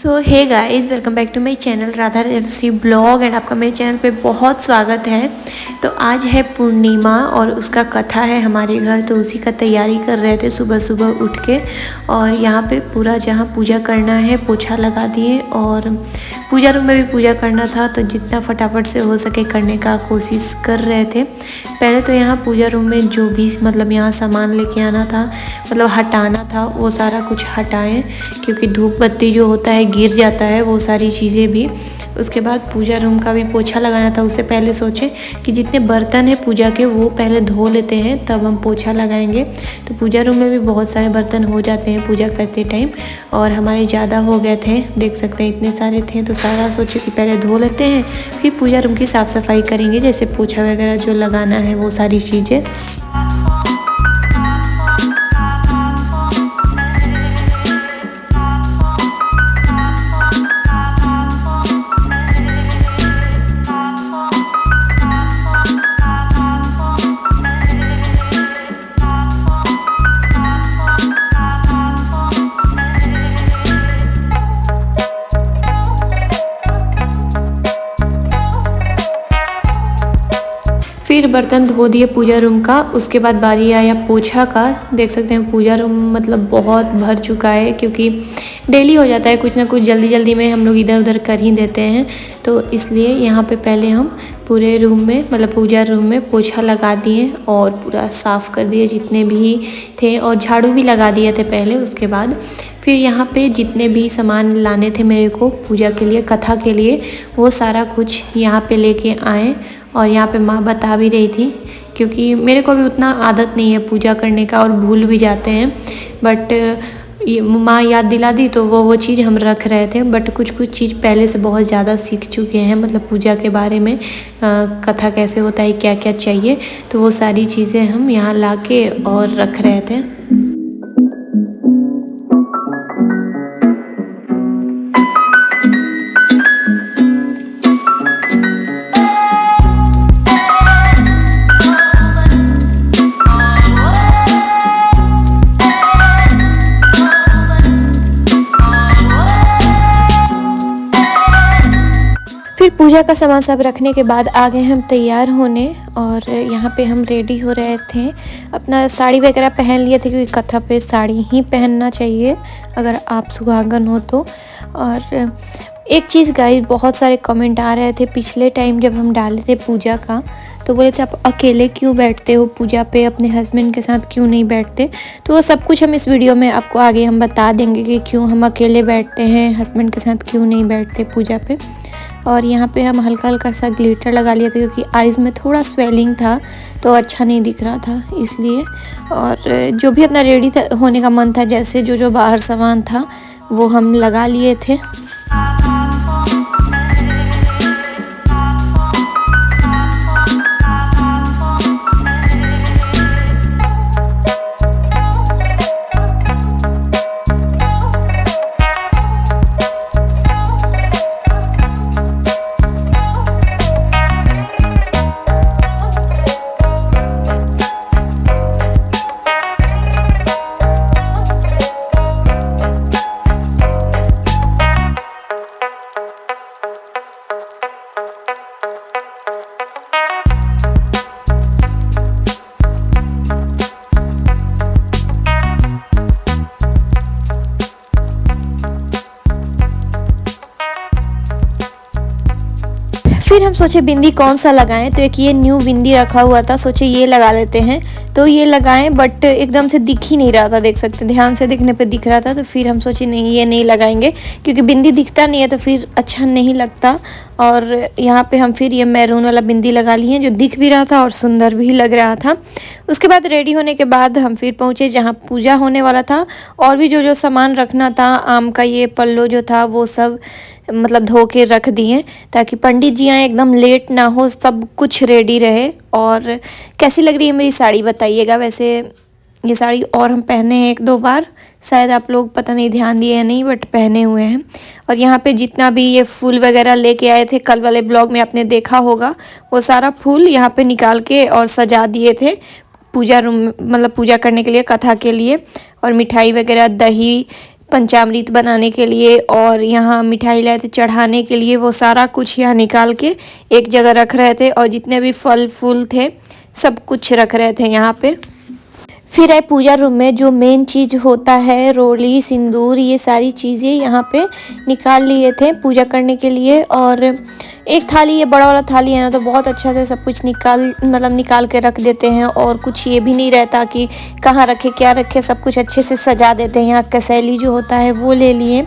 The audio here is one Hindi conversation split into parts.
So hey guys, welcome back to my channel Radha Revsi blog and आपका मेरे चैनल पे बहुत स्वागत है। तो आज है पूर्णिमा और उसका कथा है हमारे घर, तो उसी का तैयारी कर रहे थे सुबह सुबह उठ के। और यहाँ पे पूरा जहाँ पूजा करना है पोछा लगा दिए और पूजा रूम में भी पूजा करना था, तो जितना फटाफट से हो सके करने का कोशिश कर रहे थे। पहले तो यहाँ पूजा रूम में जो भी यहाँ सामान लेके आना था, हटाना था, वो सारा कुछ हटाएं क्योंकि धूप बत्ती जो होता है गिर जाता है वो सारी चीज़ें भी। उसके बाद पूजा रूम का भी पोछा लगाना था। उससे पहले सोचे कि जितने बर्तन हैं पूजा के वो पहले धो लेते हैं तब हम पोछा लगाएंगे। तो पूजा रूम में भी बहुत सारे बर्तन हो जाते हैं पूजा करते टाइम, और हमारे ज़्यादा हो गए थे, देख सकते हैं इतने सारे थे। तो सारा सोचे कि पहले धो लेते हैं फिर पूजा रूम की साफ़ सफाई करेंगे, जैसे पोछा वगैरह जो लगाना है वो सारी चीज़ें। फिर बर्तन धो दिए पूजा रूम का। उसके बाद बारी आया पोछा का। देख सकते हैं पूजा रूम बहुत भर चुका है क्योंकि डेली हो जाता है कुछ ना कुछ, जल्दी जल्दी में हम लोग इधर उधर कर ही देते हैं। तो इसलिए यहाँ पे पहले हम पूरे रूम में पूजा रूम में पोछा लगा दिए और पूरा साफ़ कर दिए जितने भी थे, और झाड़ू भी लगा दिए थे पहले। उसके बाद फिर यहाँ पे जितने भी सामान लाने थे मेरे को पूजा के लिए, कथा के लिए, वो सारा कुछ यहाँ पे लेके आए। और यहाँ पे माँ बता भी रही थी क्योंकि मेरे को भी उतना आदत नहीं है पूजा करने का और भूल भी जाते हैं, बट ये माँ याद दिला दी तो वो चीज़ हम रख रहे थे। बट कुछ चीज़ पहले से बहुत ज़्यादा सीख चुके हैं, पूजा के बारे में, कथा कैसे होता है, क्या क्या चाहिए, तो वो सारी चीज़ें हम यहाँ ला के और रख रहे थे। फिर पूजा का सामान सब रखने के बाद आ गए हम तैयार होने, और यहाँ पे हम रेडी हो रहे थे। अपना साड़ी वगैरह पहन लिए थे क्योंकि कथा पे साड़ी ही पहनना चाहिए अगर आप सुहागन हो तो। और एक चीज़ गाइस, बहुत सारे कमेंट आ रहे थे पिछले टाइम जब हम डाले थे पूजा का, तो बोले थे आप अकेले क्यों बैठते हो पूजा पे, अपने हस्बैंड के साथ क्यों नहीं बैठते। तो वो सब कुछ हम इस वीडियो में आपको आगे हम बता देंगे कि क्यों हम अकेले बैठते हैं, हस्बैंड के साथ क्यों नहीं बैठते पूजा पे। और यहाँ पे हम हल्का हल्का सा ग्लिटर लगा लिए थे क्योंकि आइज़ में थोड़ा स्वेलिंग था तो अच्छा नहीं दिख रहा था इसलिए। और जो भी अपना रेडी होने का मन था, जैसे जो बाहर सामान था वो हम लगा लिए थे। फिर हम सोचे बिंदी कौन सा लगाएं, तो एक ये न्यू बिंदी रखा हुआ था, सोचे ये लगा लेते हैं। तो ये लगाएं बट एकदम से दिख ही नहीं रहा था, देख सकते ध्यान से दिखने पे दिख रहा था। तो फिर हम सोचे नहीं, ये नहीं लगाएंगे क्योंकि बिंदी दिखता नहीं है तो फिर अच्छा नहीं लगता। और यहाँ पे हम फिर ये मैरून वाला बिंदी लगा लिए हैं जो दिख भी रहा था और सुंदर भी लग रहा था। उसके बाद रेडी होने के बाद हम फिर पहुँचे जहाँ पूजा होने वाला था, और भी जो सामान रखना था, आम का ये पल्लो जो था वो सब धो के रख दिए ताकि पंडित जी आए एकदम लेट ना हो, सब कुछ रेडी रहे। और कैसी लग रही है मेरी साड़ी बताइएगा। वैसे ये साड़ी और हम पहने हैं एक दो बार, शायद आप लोग पता नहीं ध्यान दिए या नहीं, बट पहने हुए हैं। और यहाँ पे जितना भी ये फूल वगैरह लेके आए थे, कल वाले ब्लॉग में आपने देखा होगा, वो सारा फूल यहाँ पे निकाल के और सजा दिए थे पूजा रूम, पूजा करने के लिए, कथा के लिए। और मिठाई वगैरह, दही, पंचामृत बनाने के लिए, और यहाँ मिठाई लाए थे चढ़ाने के लिए। वो सारा कुछ यहाँ निकाल के एक जगह रख रहे थे, और जितने भी फल फूल थे सब कुछ रख रहे थे यहाँ पे। फिर है पूजा रूम में जो मेन चीज़ होता है, रोली सिंदूर, ये सारी चीज़ें यहाँ पे निकाल लिए थे पूजा करने के लिए। और एक थाली, ये बड़ा वाला थाली है ना, तो बहुत अच्छा से सब कुछ निकाल के रख देते हैं, और कुछ ये भी नहीं रहता कि कहाँ रखे क्या रखे, सब कुछ अच्छे से सजा देते हैं। यहाँ कसैली जो होता है वो ले लिए,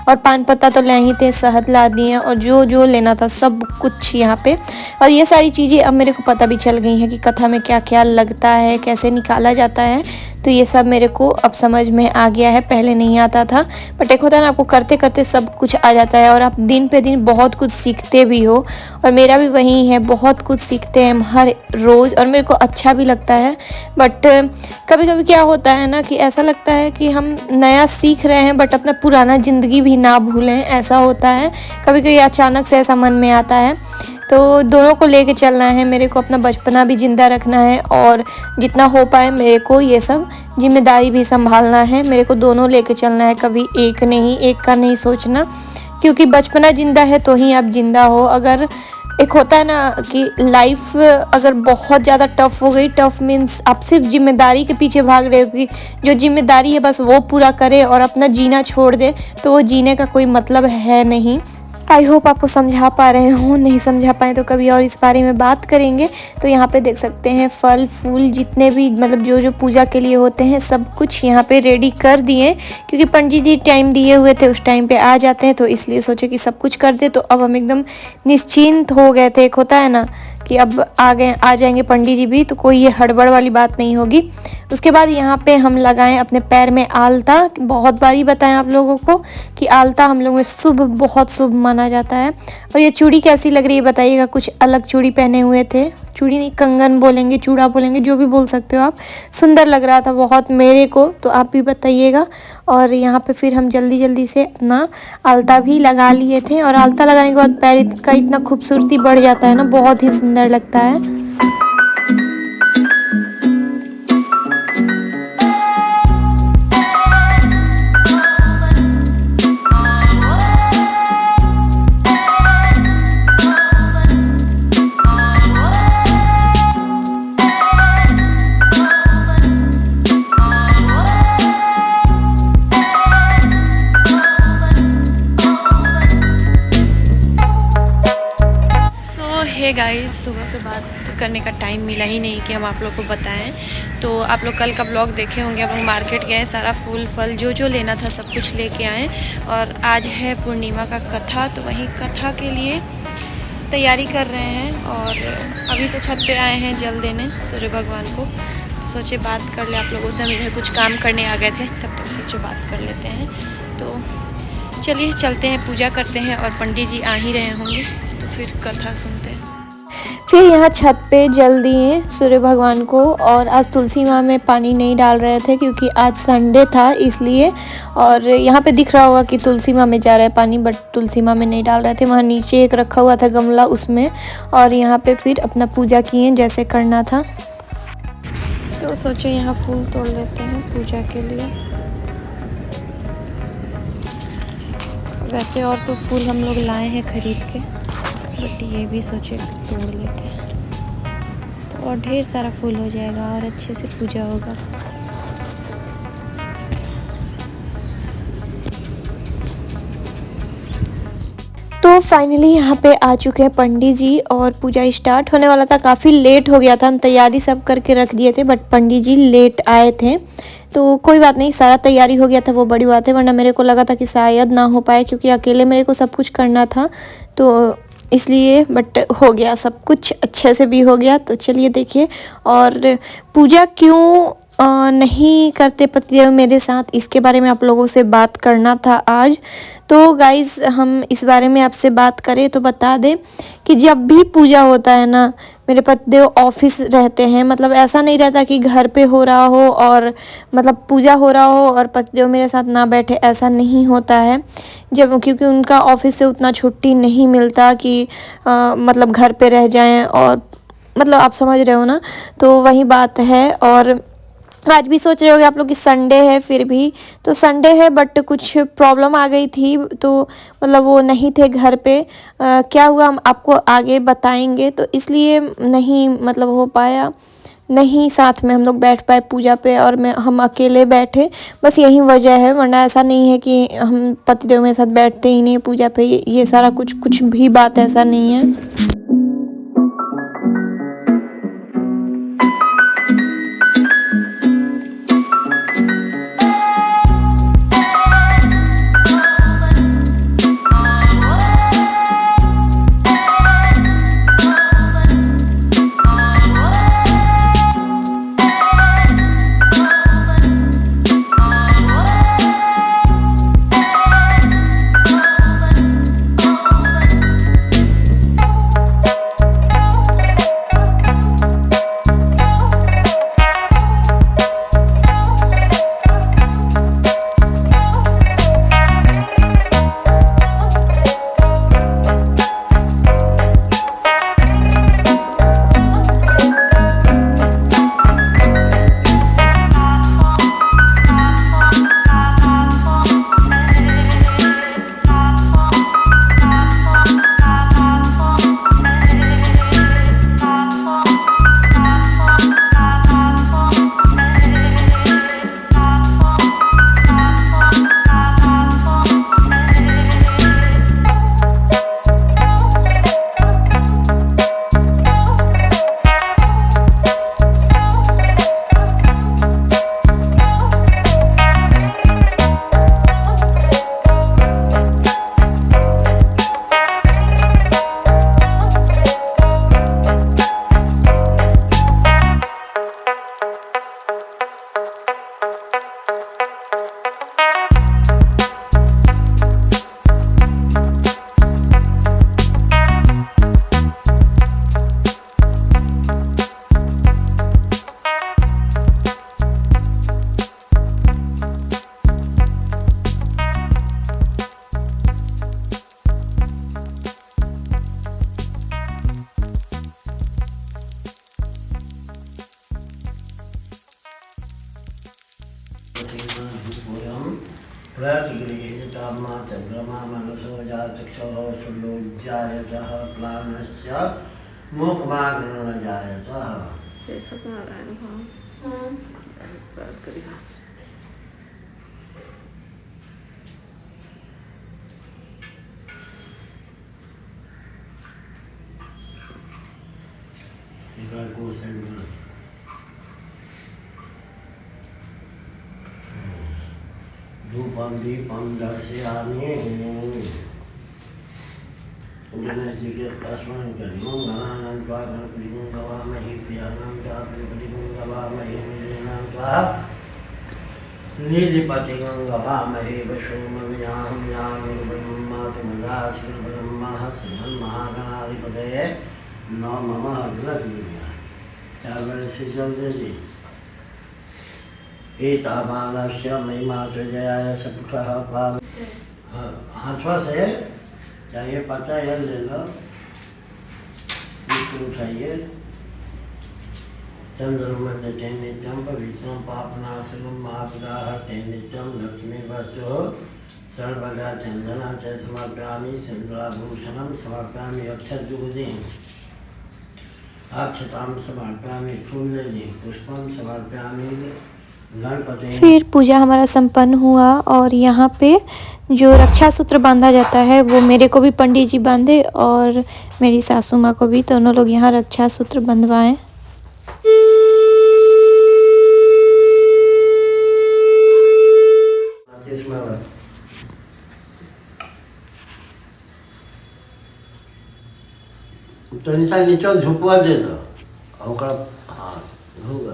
और पान पत्ता तो ले ही थे, शहद ला दिए, और जो जो लेना था सब कुछ यहाँ पे। और ये सारी चीज़ें अब मेरे को पता भी चल गई हैं कि कथा में क्या क्या लगता है, कैसे निकाला जाता है, तो ये सब मेरे को अब समझ में आ गया है, पहले नहीं आता था। बट एक होता है ना, आपको करते करते सब कुछ आ जाता है, और आप दिन पे दिन बहुत कुछ सीखते भी हो। और मेरा भी वही है, बहुत कुछ सीखते हैं हम हर रोज़, और मेरे को अच्छा भी लगता है। बट कभी कभी क्या होता है ना कि ऐसा लगता है कि हम नया सीख रहे हैं बट अपना पुराना ज़िंदगी भी ना भूलें, ऐसा होता है कभी कभी, अचानक से ऐसा मन में आता है। तो दोनों को लेके चलना है, मेरे को अपना बचपना भी ज़िंदा रखना है, और जितना हो पाए मेरे को ये सब जिम्मेदारी भी संभालना है। मेरे को दोनों लेके चलना है, कभी एक नहीं, एक का नहीं सोचना, क्योंकि बचपना ज़िंदा है तो ही आप ज़िंदा हो। अगर एक होता है ना कि लाइफ अगर बहुत ज़्यादा टफ़ हो गई, टफ़ मीन्स आप सिर्फ जिम्मेदारी के पीछे भाग रहे हो कि जो जिम्मेदारी है बस वो पूरा करे और अपना जीना छोड़ दे, तो वो जीने का कोई मतलब है नहीं। आई होप आपको समझा पा रहे हो, नहीं समझा पाए तो कभी और इस बारे में बात करेंगे। तो यहाँ पे देख सकते हैं फल फूल जितने भी मतलब जो जो पूजा के लिए होते हैं सब कुछ यहाँ पे रेडी कर दिए, क्योंकि पंडित जी टाइम दिए हुए थे, उस टाइम पे आ जाते हैं, तो इसलिए सोचे कि सब कुछ कर दे। तो अब हम एकदम निश्चिंत हो गए थे। एक होता है ना कि अब आ जाएंगे पंडित जी भी, तो कोई ये हड़बड़ वाली बात नहीं होगी। उसके बाद यहाँ पे हम लगाएं अपने पैर में आलता। बहुत बारी बताएं आप लोगों को कि आलता हम लोग में शुभ, बहुत शुभ माना जाता है। और ये चूड़ी कैसी लग रही है बताइएगा, कुछ अलग चूड़ी पहने हुए थे, चूड़ी नहीं कंगन बोलेंगे, चूड़ा बोलेंगे, जो भी बोल सकते हो आप। सुंदर लग रहा था बहुत मेरे को, तो आप भी बताइएगा। और यहाँ पे फिर हम जल्दी जल्दी से अपना आलता भी लगा लिए थे, और आलता लगाने के बाद पैर का इतना खूबसूरती बढ़ जाता है ना, बहुत ही सुंदर लगता है। हे गाइस, सुबह से बात करने का टाइम मिला ही नहीं कि हम आप लोग को बताएं। तो आप लोग कल का ब्लॉग देखे होंगे, हम लोग मार्केट गए, सारा फूल फल जो जो लेना था सब कुछ लेके आए। और आज है पूर्णिमा का कथा, तो वहीं कथा के लिए तैयारी कर रहे हैं। और अभी तो छत पे आए हैं जल देने सूर्य भगवान को, तो सोचे बात कर ले आप लोगों से। हम इधर कुछ काम करने आ गए थे, तब तक सोचे बात कर लेते हैं। तो चलिए चलते हैं, पूजा करते हैं, और पंडित जी आ ही रहे होंगे तो फिर कथा सुनते हैं। फिर यहाँ छत पे जल दिए सूर्य भगवान को। और आज तुलसी माँ में पानी नहीं डाल रहे थे क्योंकि आज संडे था इसलिए। और यहाँ पे दिख रहा होगा कि तुलसी माँ में जा रहा है पानी, बट तुलसी माँ में नहीं डाल रहे थे। वहाँ नीचे एक रखा हुआ था गमला, उसमें। और यहाँ पे फिर अपना पूजा किए जैसे करना था। तो सोचे यहाँ फूल तोड़ लेते हैं पूजा के लिए। वैसे और तो फूल हम लोग लाए हैं खरीद के, बट ये भी सोचे तोड़ लेते हैं, और ढेर सारा फूल हो जाएगा और अच्छे से पूजा होगा। तो फाइनली यहाँ पे आ चुके हैं पंडित जी, और पूजा स्टार्ट होने वाला था। काफ़ी लेट हो गया था, हम तैयारी सब करके रख दिए थे, बट पंडित जी लेट आए थे। तो कोई बात नहीं, सारा तैयारी हो गया था, वो बड़ी बात है। वरना मेरे को लगा था कि शायद ना हो पाए, क्योंकि अकेले मेरे को सब कुछ करना था, तो इसलिए। बट हो गया, सब कुछ अच्छे से भी हो गया। तो चलिए देखिए। और पूजा क्यों नहीं करते पतिदेव मेरे साथ, इसके बारे में आप लोगों से बात करना था आज। तो गाइज़, हम इस बारे में आपसे बात करें तो बता दें कि जब भी पूजा होता है ना, मेरे पतिदेव ऑफिस रहते हैं। मतलब ऐसा नहीं रहता कि घर पे हो रहा हो और मतलब पूजा हो रहा हो और पतिदेव मेरे साथ ना बैठे, ऐसा नहीं होता है। जब क्योंकि उनका ऑफिस से उतना छुट्टी नहीं मिलता कि मतलब घर पे रह जाएं, और मतलब आप समझ रहे हो ना, तो वही बात है। और आज भी सोच रहे होगे आप लोग कि संडे है, फिर भी तो संडे है बट कुछ प्रॉब्लम आ गई थी तो मतलब वो नहीं थे घर पे। क्या हुआ हम आपको आगे बताएंगे, तो इसलिए नहीं मतलब हो पाया, नहीं साथ में हम लोग बैठ पाए पूजा पे, और हम अकेले बैठे, बस यही वजह है। वरना ऐसा नहीं है कि हम पतिदेव मेरे साथ बैठते ही नहीं पूजा पे, ये सारा कुछ भी बात ऐसा नहीं है। प्रतिगृहीतमा चंद्रमा मनसो जाचक्षुः सूर्योज्जायतः प्लानस्य मुखमाग्न जायतः। ये सत्यनारायण हाँ बात करिए। धूपम दीपम दर्शयामि। गणेश जी के स्मरण करें। गणानां त्वा गणपतिं गवामहि प्रियाणां त्वा प्रियपतिं गवामहि निलेनां त्वा निधिपतिं गवामहि वशोमयाहम्यामिर्ब्रह्मात्मदाशिर्ब्रह्मः श्रीमन्महागणाधिपतये नमः। चार बजे से जल्दी जी एतावानस्य महिमात्रजयाय सपुखः पाद। हाथवा से चाहिए पता है ले लो, इसको उठाइए। चंद्रमंडते नित्यं पवित्रं पापनाशनं महापदाहर्ते नित्यं लक्ष्मी वस्तु सर्वदा चंदना च समर्पयामि। सिंदूराभूषणं समर्पयामि। अक्षतजुगुदे अक्षतां समर्पयामि। फूलदि पुष्पं समर्पयामि। फिर पूजा हमारा संपन्न हुआ, और यहाँ पे जो रक्षा सूत्र बांधा जाता है वो मेरे को भी पंडित जी बांधे और मेरी सासू माँ को भी, दोनों लोग यहाँ रक्षा सूत्र बंधवाएं। तो निशान नीचे झुकवा दे दो और हाँ होगा।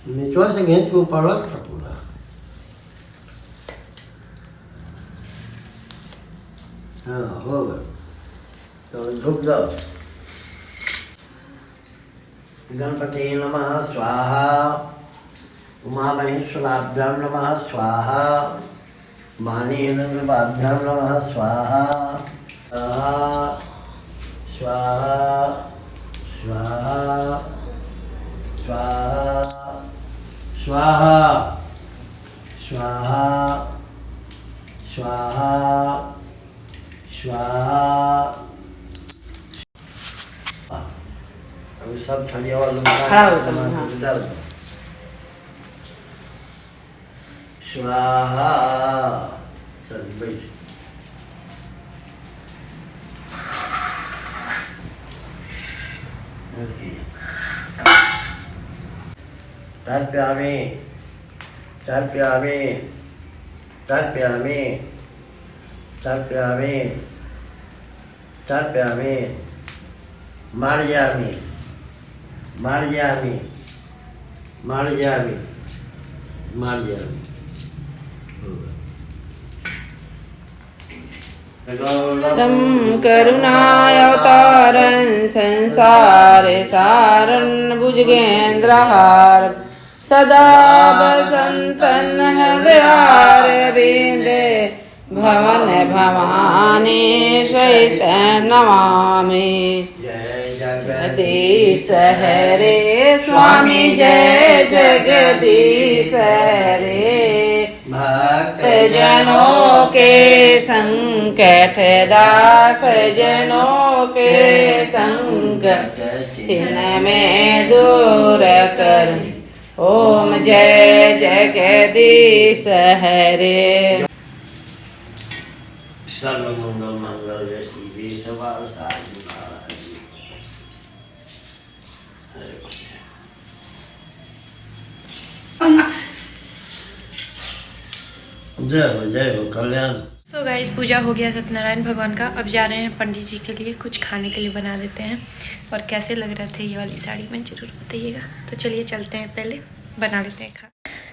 नीचे से घेंच को ऊपर रख पूरा। हाँ होगा। धूप दो। गणपति नमः स्वाहा। उमा महेश्वराभ्यां नमः स्वाहा। मानीन्द्रभाभ्यां नमः स्वाहा। स्वाहा स्वाहा स्वाहा स्वाहा स्वाहा स्वाहा स्वाहा। अभी सब ठंडी हवा डाल। स्वाहा। चल बैठ। तर्पयामि तर्पयामि तर्पयामि तर्पयामि तर्पयामि। मार्जयामि मार्जयामि मार्जयामि मार्जयामि। करुणावतारं संसारे सारं भुजगेन्द्रहार सदा वसन्तं हृदयारविन्दे भवन भवानी सहितं नमामि। जगदीश हरे स्वामी जय जगदीश हरे। भक्त जनों के संकट दास जनों के संकट छिन्न में दूर कर। ओम जय जगदीश हरे। सर्वमंगल मंगल शिवे सर्वार्थसाधिके। जय हो कल्याण। सो गाइस पूजा हो गया सत्यनारायण भगवान का। अब जा रहे हैं पंडित जी के लिए कुछ खाने के लिए बना देते हैं। और कैसे लग रहे थे ये वाली साड़ी में ज़रूर बताइएगा। तो चलिए चलते हैं, पहले बना लेते हैं खाना।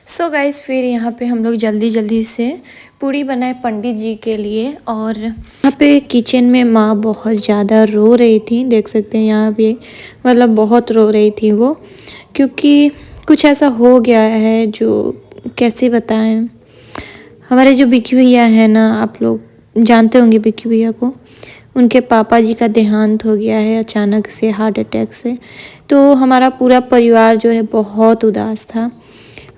सो गाइस फिर यहाँ पे हम लोग जल्दी से पूड़ी बनाए पंडित जी के लिए। और यहाँ पे किचन में माँ बहुत ज़्यादा रो रही थी, देख सकते हैं यहाँ पे, मतलब बहुत रो रही थी वो, क्योंकि कुछ ऐसा हो गया है जो कैसे बताएं। हमारे जो बिक्की भैया है ना, आप लोग जानते होंगे बिक्की भैया को, उनके पापा जी का देहांत हो गया है अचानक से हार्ट अटैक से। तो हमारा पूरा परिवार जो है बहुत उदास था।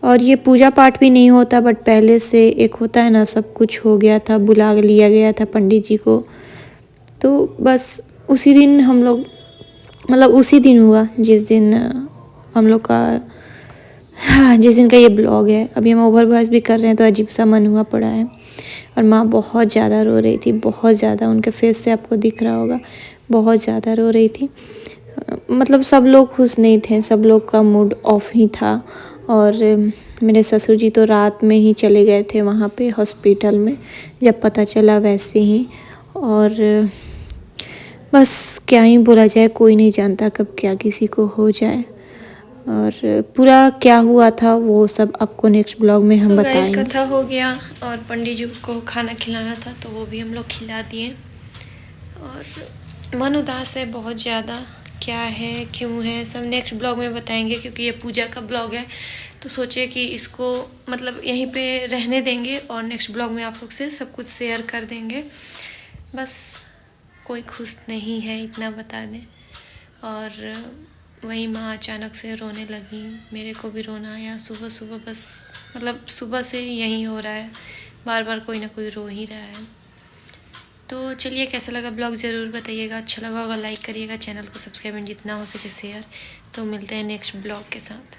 और ये पूजा पाठ भी नहीं होता, बट पहले से एक होता है ना, सब कुछ हो गया था, बुला लिया गया था पंडित जी को। तो बस उसी दिन हम लोग, मतलब उसी दिन हुआ जिस दिन हम लोग का, जिस दिन का ये ब्लॉग है। अभी हम ओवरवॉइस भी कर रहे हैं तो अजीब सा मन हुआ पड़ा है। और माँ बहुत ज़्यादा रो रही थी, बहुत ज़्यादा, उनके फेस से आपको दिख रहा होगा, बहुत ज़्यादा रो रही थी। मतलब सब लोग खुश नहीं थे, सब लोग का मूड ऑफ ही था। और मेरे ससुर जी तो रात में ही चले गए थे वहाँ पे हॉस्पिटल में, जब पता चला वैसे ही। और बस क्या ही बोला जाए, कोई नहीं जानता कब क्या किसी को हो जाए। और पूरा क्या हुआ था वो सब आपको नेक्स्ट ब्लॉग में हम बताएंगे। कथा हो गया और पंडित जी को खाना खिलाना था तो वो भी हम लोग खिला दिए। और मन उदास है बहुत ज़्यादा, क्या है क्यों है सब नेक्स्ट ब्लॉग में बताएंगे, क्योंकि ये पूजा का ब्लॉग है। तो सोचे कि इसको मतलब यहीं पे रहने देंगे और नेक्स्ट ब्लॉग में आप लोग से सब कुछ शेयर कर देंगे। बस कोई खुश नहीं है इतना बता दें। और वही माँ अचानक से रोने लगी, मेरे को भी रोना आया सुबह सुबह। बस मतलब सुबह से यही हो रहा है, बार बार कोई ना कोई रो ही रहा है। तो चलिए कैसा लगा ब्लॉग ज़रूर बताइएगा। अच्छा लगा होगा लाइक करिएगा, चैनल को सब्सक्राइब, जितना हो सके शेयर। तो मिलते हैं नेक्स्ट ब्लॉग के साथ।